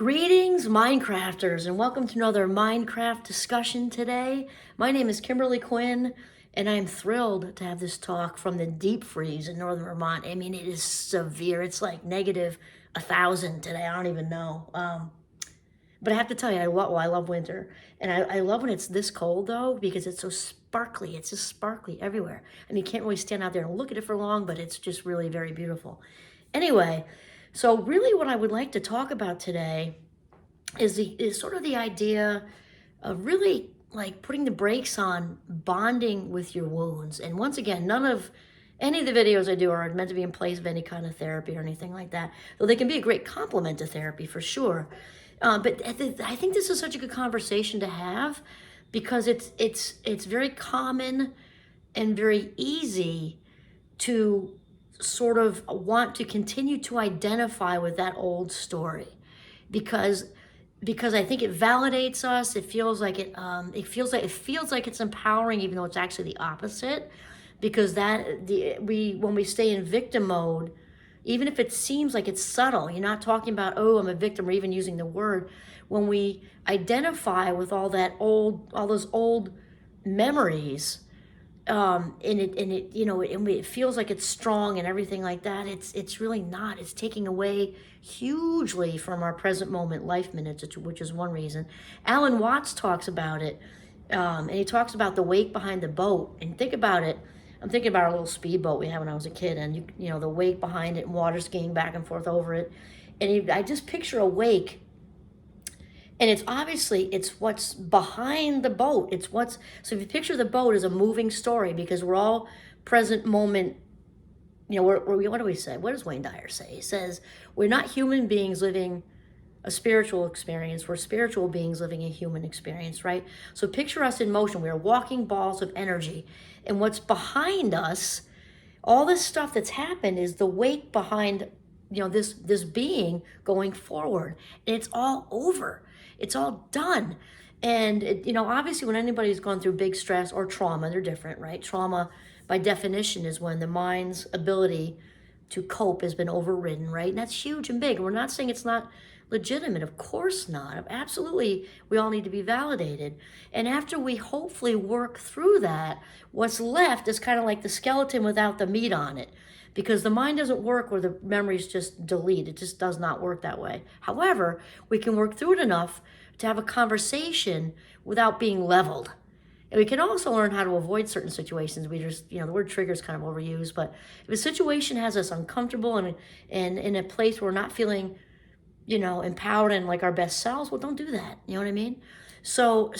Greetings, Minecrafters, and welcome to another Minecraft discussion today. My name is Kimberly Quinn, and I'm thrilled to have this talk from the deep freeze in northern Vermont. I mean, it is severe. It's like negative 1,000 today. I don't even know. But I have to tell you, I love winter. And I love when it's this cold, though, because it's so sparkly. It's just sparkly everywhere. I mean, you can't really stand out there and look at it for long, but it's just really very beautiful. Anyway, so really what I would like to talk about today is sort of the idea of really like putting the brakes on bonding with your wounds. And once again, none of any of the videos I do are meant to be in place of any kind of therapy or anything like that, though they can be a great complement to therapy for sure. But I think this is such a good conversation to have because it's very common and very easy to sort of want to continue to identify with that old story because I think it validates us. It feels like it feels like it's empowering, even though it's actually the opposite. Because when we stay in victim mode, even if it seems like it's subtle, you're not talking about, oh, I'm a victim, or even using the word. When we identify with all those old memories, and it feels like it's strong and everything like that. It's really not. It's taking away hugely from our present moment life minutes, which is one reason. Alan Watts talks about it, and he talks about the wake behind the boat. And think about it. I'm thinking about our little speedboat we had when I was a kid, and you know the wake behind it, and water skiing back and forth over it. And I just picture a wake, and it's what's behind the boat. So if you picture the boat as a moving story, because we're all present moment. You know, what do we say? What does Wayne Dyer say? He says we're not human beings living a spiritual experience. We're spiritual beings living a human experience, right? So picture us in motion. We are walking balls of energy. And what's behind us, all this stuff that's happened is the wake behind, this being going forward. And it's all over. It's all done. And, obviously when anybody's gone through big stress or trauma, they're different, right? Trauma, by definition, is when the mind's ability to cope has been overridden, right? And that's huge and big. And we're not saying it's not legitimate. Of course not. Absolutely, we all need to be validated. And after we hopefully work through that, what's left is kind of like the skeleton without the meat on it. Because the mind doesn't work where the memories just delete. It just does not work that way. However, we can work through it enough to have a conversation without being leveled. And we can also learn how to avoid certain situations. We just, the word trigger is kind of overused, but if a situation has us uncomfortable and in a place where we're not feeling, empowered and like our best selves, well, don't do that. You know what I mean? So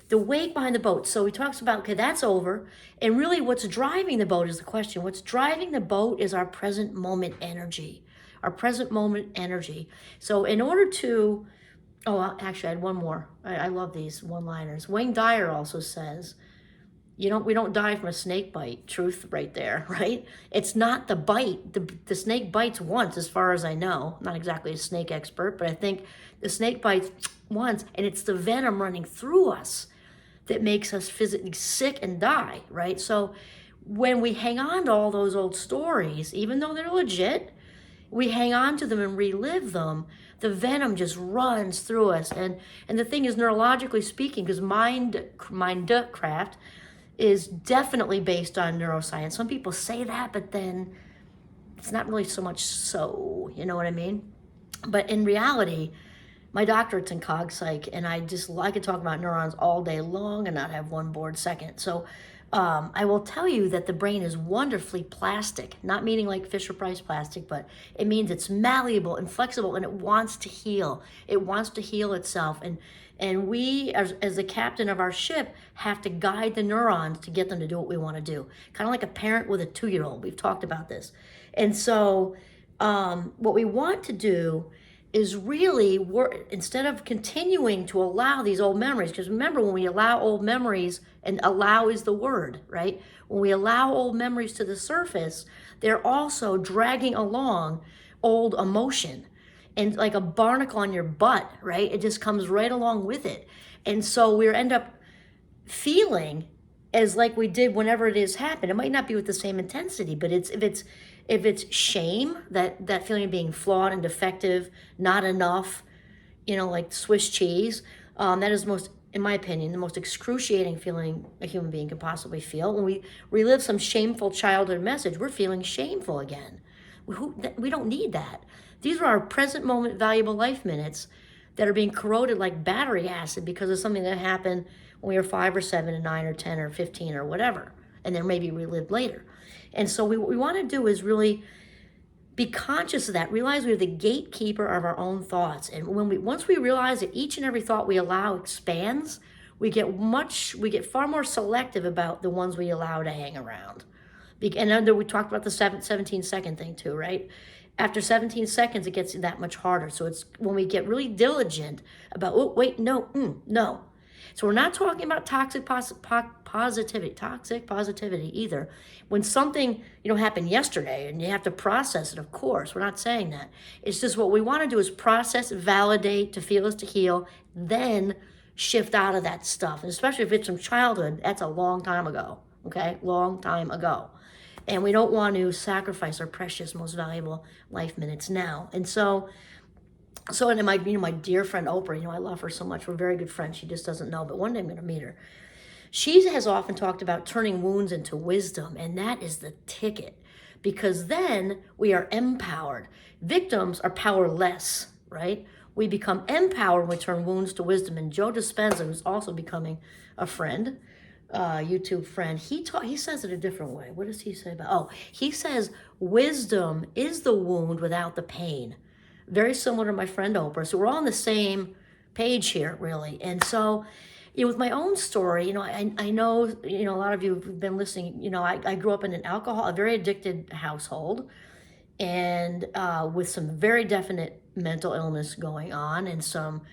the wake behind the boat. So he talks about, okay, that's over. And really what's driving the boat is the question. What's driving the boat is our present moment energy. Our present moment energy. So in order to, actually I had one more. I love these one-liners. Wayne Dyer also says, we don't die from a snake bite. Truth right there, right? It's not the bite. The snake bites once, as far as I know. I'm not exactly a snake expert, but I think the snake bites once, and it's the venom running through us that makes us physically sick and die, right? So when we hang on to all those old stories, even though they're legit, we hang on to them and relive them, the venom just runs through us. And the thing is, neurologically speaking, because Mindcraft is definitely based on neuroscience. Some people say that, but then it's not really so much so, you know what I mean? But in reality, my doctorate's in cog psych, and I could talk about neurons all day long and not have one bored second. So I will tell you that the brain is wonderfully plastic, not meaning like Fisher-Price plastic, but it means it's malleable and flexible, and it wants to heal. It wants to heal itself. And we, as the captain of our ship, have to guide the neurons to get them to do what we want to do. Kind of like a parent with a 2-year-old. We've talked about this. And so what we want to do is really work, instead of continuing to allow these old memories, because remember, when we allow old memories, and allow is the word, right? When we allow old memories to the surface, they're also dragging along old emotion. And like a barnacle on your butt, right? It just comes right along with it. And so we end up feeling as like we did whenever it is happened. It might not be with the same intensity, but if it's shame, that feeling of being flawed and defective, not enough, like Swiss cheese. That is most, in my opinion, the most excruciating feeling a human being can possibly feel. When we relive some shameful childhood message, we're feeling shameful again. We don't need that. These are our present moment valuable life minutes that are being corroded like battery acid because of something that happened when we were 5 or 7 and 9 or 10 or 15 or whatever, and then maybe relived later. And so what we want to do is really be conscious of that. Realize we're the gatekeeper of our own thoughts. And once we realize that each and every thought we allow expands, we get far more selective about the ones we allow to hang around. And we talked about the 17-second thing too, right? After 17 seconds, it gets that much harder. So it's when we get really diligent about, oh, wait, no, no. So we're not talking about toxic positivity either. When something, happened yesterday and you have to process it, of course, we're not saying that. It's just what we want to do is process, validate, to feel is to heal, then shift out of that stuff. And especially if it's from childhood, that's a long time ago, okay? Long time ago. And we don't want to sacrifice our precious, most valuable life minutes now. And and my dear friend Oprah, I love her so much. We're very good friends. She just doesn't know, but one day I'm going to meet her. She has often talked about turning wounds into wisdom, and that is the ticket, because then we are empowered. Victims are powerless, right? We become empowered when we turn wounds to wisdom. And Joe Dispenza, who's also becoming a friend, YouTube friend, he says it a different way. What does he say about? Oh, he says wisdom is the wound without the pain. Very similar to my friend Oprah. So we're all on the same page here, really. And so, with my own story, I know, a lot of you have been listening. I grew up in a very addicted household, and with some very definite mental illness going on, and some,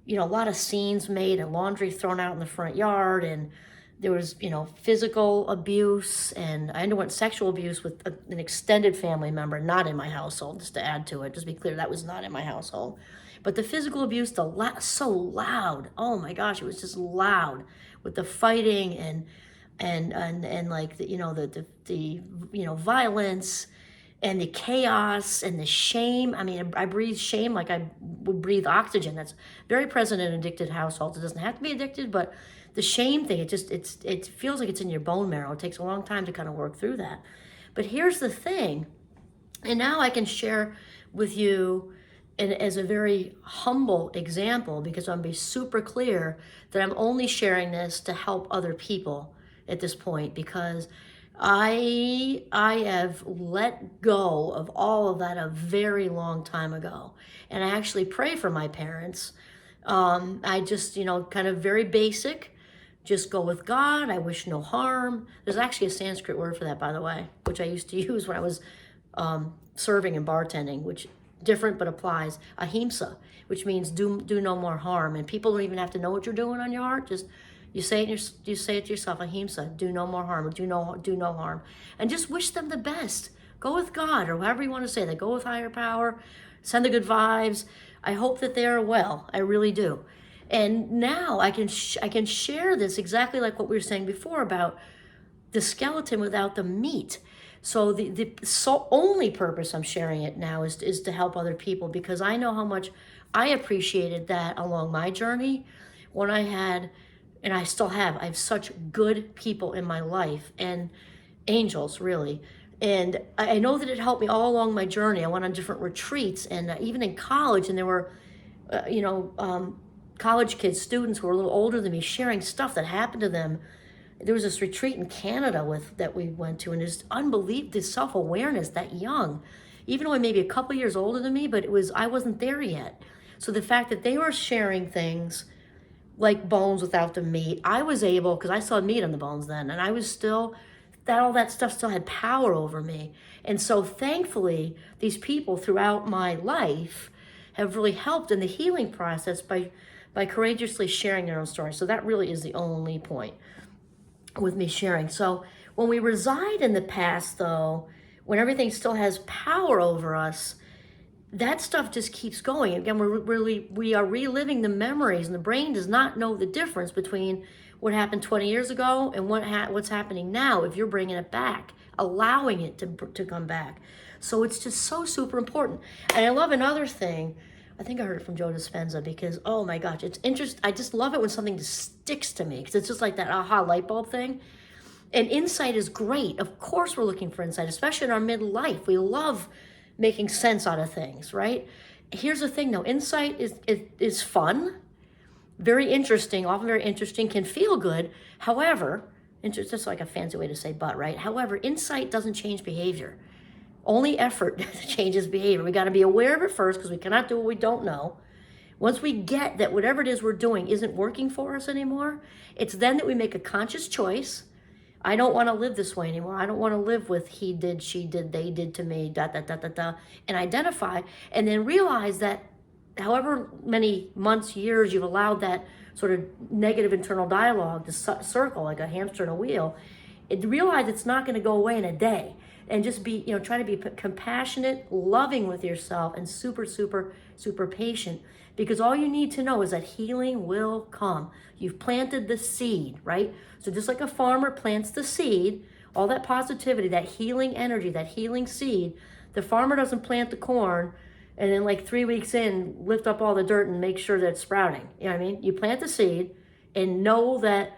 a lot of scenes made and laundry thrown out in the front yard, and there was, physical abuse, and I underwent sexual abuse with an extended family member, not in my household, just to add to it, just be clear, that was not in my household. But the physical abuse, so loud, oh my gosh, it was just loud, with the fighting and like, the violence, and the chaos, and the shame. I mean, I breathe shame like I would breathe oxygen. That's very present in addicted households. It doesn't have to be addicted, but the shame thing, it feels like it's in your bone marrow. It takes a long time to kind of work through that. But here's the thing, and now I can share with you as a very humble example, because I'm be super clear that I'm only sharing this to help other people at this point, because I have let go of all of that a very long time ago. And I actually pray for my parents. I just, kind of very basic, just go with God. I wish no harm. There's actually a Sanskrit word for that, by the way, which I used to use when I was serving and bartending, which different but applies. Ahimsa, which means do no more harm. And people don't even have to know what you're doing on your heart. Just you say it to yourself, ahimsa, do no more harm, or do no harm. And just wish them the best. Go with God, or however you want to say that. Go with higher power. Send the good vibes. I hope that they are well. I really do. And now I can share this exactly like what we were saying before about the skeleton without the meat. So the only purpose I'm sharing it now is to help other people, because I know how much I appreciated that along my journey when I had, and I still have, I have such good people in my life, and angels, really. And I know that it helped me all along my journey. I went on different retreats, and even in college, and there were, college kids, students who were a little older than me, sharing stuff that happened to them. There was this retreat in Canada that we went to, and there's unbelievable, this self-awareness that young, even though maybe a couple years older than me, but I wasn't there yet. So the fact that they were sharing things like bones without the meat, I was able, because I saw meat on the bones then, and I was still, all that stuff still had power over me. And so thankfully, these people throughout my life have really helped in the healing process by courageously sharing their own story. So that really is the only point with me sharing. So when we reside in the past, though, when everything still has power over us, that stuff just keeps going. Again, we are reliving the memories, and the brain does not know the difference between what happened 20 years ago and what's happening now if you're bringing it back, allowing it to come back. So it's just so super important. And I love another thing. I think I heard it from Joe Dispenza because, oh my gosh, it's interesting. I just love it when something just sticks to me because it's just like that aha light bulb thing. And insight is great. Of course, we're looking for insight, especially in our midlife. We love making sense out of things, right? Here's the thing, though. Insight is fun, very interesting, often very interesting, can feel good. However, it's just like a fancy way to say but, right? However, insight doesn't change behavior. Only effort changes behavior. We got to be aware of it first because we cannot do what we don't know. Once we get that whatever it is we're doing isn't working for us anymore, it's then that we make a conscious choice. I don't want to live this way anymore. I don't want to live with he did, she did, they did to me, and identify, and then realize that however many months, years you've allowed that sort of negative internal dialogue to circle like a hamster in a wheel, realize it's not going to go away in a day. And just be, try to be compassionate, loving with yourself, and super, super, super patient. Because all you need to know is that healing will come. You've planted the seed, right? So just like a farmer plants the seed, all that positivity, that healing energy, that healing seed, the farmer doesn't plant the corn and then like 3 weeks in, lift up all the dirt and make sure that it's sprouting. You know what I mean? You plant the seed and know that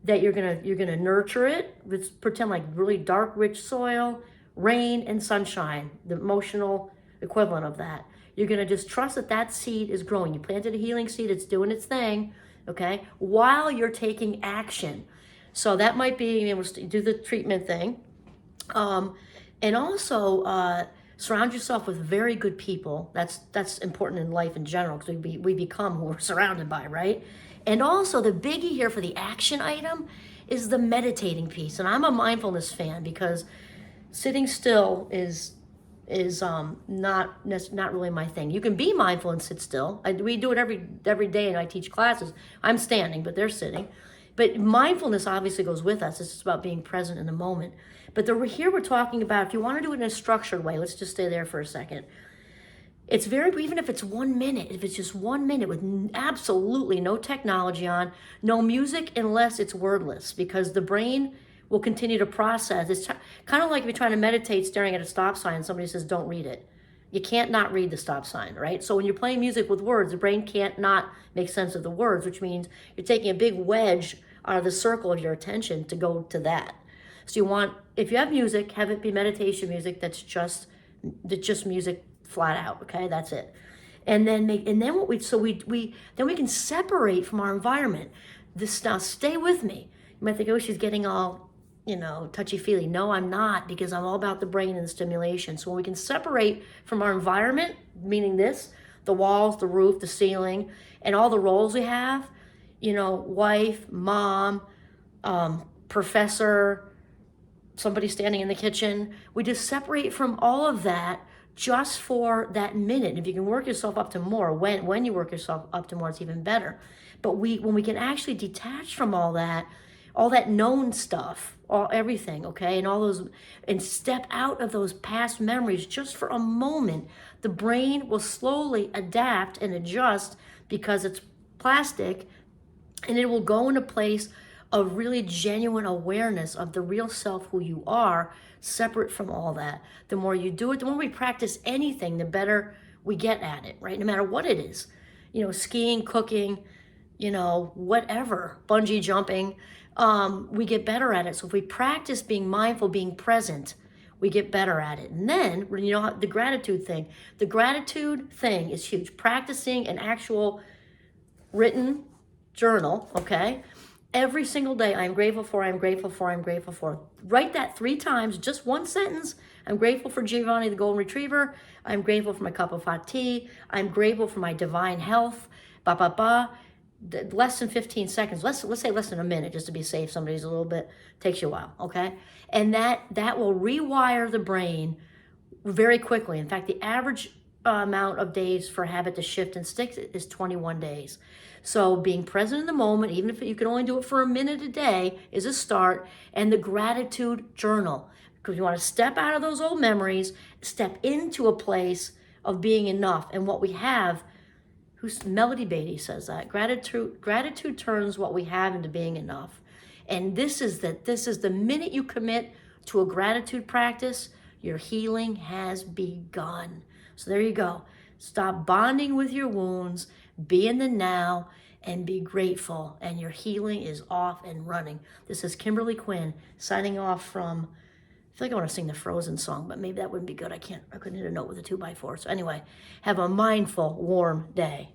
you're gonna nurture it. Let's pretend like really dark, rich soil, rain and sunshine, the emotional equivalent of that. You're gonna just trust that that seed is growing. You planted a healing seed, it's doing its thing, okay? While you're taking action. So that might be, do the treatment thing. And also surround yourself with very good people. That's important in life in general because we become who we're surrounded by, right? And also the biggie here for the action item is the meditating piece. And I'm a mindfulness fan because sitting still is not really my thing. You can be mindful and sit still. We do it every day, and I teach classes. I'm standing, but they're sitting. But mindfulness obviously goes with us. It's just about being present in the moment. But here we're talking about if you want to do it in a structured way. Let's just stay there for a second. It's even if it's 1 minute, if it's just 1 minute with absolutely no technology on, no music unless it's wordless, because the brain will continue to process. It's kind of like if you're trying to meditate staring at a stop sign and somebody says, don't read it. You can't not read the stop sign, right? So when you're playing music with words, the brain can't not make sense of the words, which means you're taking a big wedge out of the circle of your attention to go to that. So if you have music, have it be meditation music that's just music flat out, okay? That's it. And then we can separate from our environment. Now stay with me. You might think, oh, she's getting all, touchy-feely. No, I'm not, because I'm all about the brain and the stimulation. So when we can separate from our environment, meaning the walls, the roof, the ceiling, and all the roles we have, wife, mom, professor, somebody standing in the kitchen, we just separate from all of that just for that minute. And if you can work yourself up to more, when you work yourself up to more, it's even better. But when we can actually detach from all that known stuff, everything, okay, and step out of those past memories just for a moment, the brain will slowly adapt and adjust because it's plastic, and it will go in a place of really genuine awareness of the real self, who you are, separate from all that. The more you do it, the more we practice anything, the better we get at it, right? No matter what it is, skiing, cooking, whatever, bungee jumping, we get better at it. So if we practice being mindful, being present, we get better at it. And then, the gratitude thing is huge. Practicing an actual written journal, okay? Every single day, I'm grateful for, I'm grateful for, I'm grateful for. Write that 3 times, just one sentence. I'm grateful for Giovanni, the golden retriever. I'm grateful for my cup of hot tea. I'm grateful for my divine health. Less than 15 seconds. Let's say less than a minute, just to be safe. Somebody's a little bit, takes you a while, okay? And that will rewire the brain very quickly. In fact, the average amount of days for a habit to shift and stick is 21 days. So being present in the moment, even if you can only do it for a minute a day, is a start. And the gratitude journal, because you want to step out of those old memories, step into a place of being enough. And what we have, Melody Beatty says that, gratitude turns what we have into being enough. And this is the minute you commit to a gratitude practice, your healing has begun. So there you go. Stop bonding with your wounds, be in the now, and be grateful. And your healing is off and running. This is Kimberly Quinn signing off from, I feel like I want to sing the Frozen song, but maybe that wouldn't be good. I couldn't hit a note with a 2x4. So anyway, have a mindful, warm day.